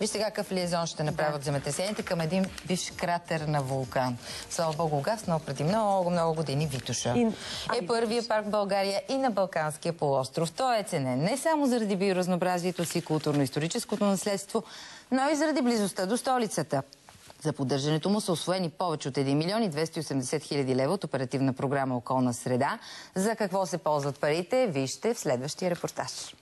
Вижте какъв лиазон ще направят земетресенията към един бивш кратер на вулкан. Слава Богу, угаснал преди много години Витоша. Е първият парк в България и на Балканския полуостров. Той е ценен не само заради биоразнообразието си, културно-историческото наследство, но и заради близостта до столицата. За поддържането му са усвоени повече от 1 милион и 280 хиляди лева от оперативна програма «Околна среда». За какво се ползват парите, вижте в следващия репортаж.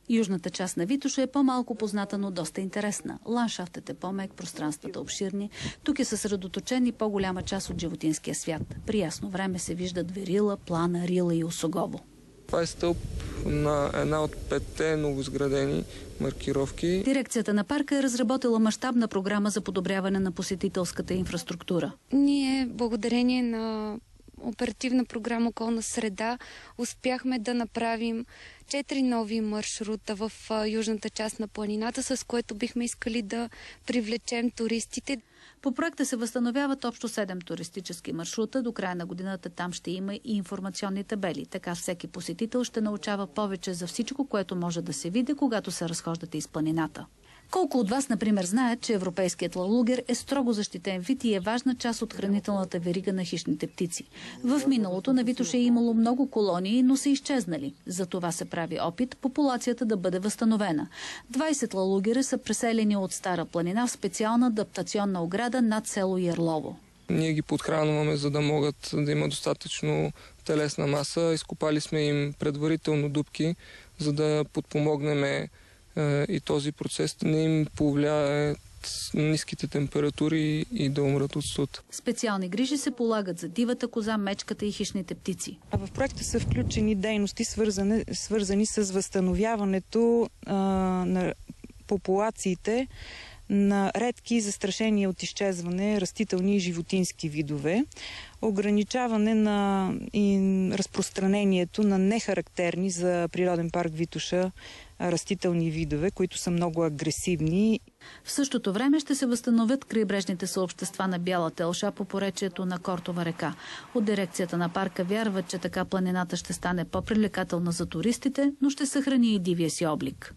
Южната част на Витоша е по-малко позната, но доста интересна. Ландшафтът е по-мек, пространствата обширни. Тук е съсредоточен и по-голяма част от животинския свят. При ясно време се виждат верила, плана, рила и осогово. Това е стълб на една от 5-те новоизградени маркировки. Дирекцията на парка е разработила мащабна програма за подобряване на посетителската инфраструктура. Ние, благодарение на оперативна програма «Околна среда», успяхме да направим 4 нови маршрута в южната част на планината, с което бихме искали да привлечем туристите. По проекта се възстановяват общо 7 туристически маршрута. До края на годината там ще има и информационни табели. Така всеки посетител ще научава повече за всичко, което може да се види, когато се разхождате из планината. Колко от вас, например, знаят, че европейският лалугер е строго защитен вид и е важна част от хранителната верига на хищните птици? В миналото на Витоша е имало много колонии, но са изчезнали. За това се прави опит популацията да бъде възстановена. 20 лалугера са преселени от Стара планина в специална адаптационна ограда над село Ярлово. Ние ги подхранваме, за да могат да има достатъчно телесна маса. Изкопали сме им предварително дупки, за да подпомогнем и този процес не им повлияе ниските температури и да умрат от студ. Специални грижи се полагат за дивата коза, мечката и хищните птици. В проекта са включени дейности, свързани с възстановяването на популациите на редки застрашени от изчезване растителни и животински видове, ограничаване на разпространението на нехарактерни за природен парк Витоша растителни видове, които са много агресивни. В същото време ще се възстановят крайбрежните съобщества на Бяла телша по поречието на Кортова река. От дирекцията на парка вярват, че така планината ще стане по-привлекателна за туристите, но ще съхрани и дивия си облик.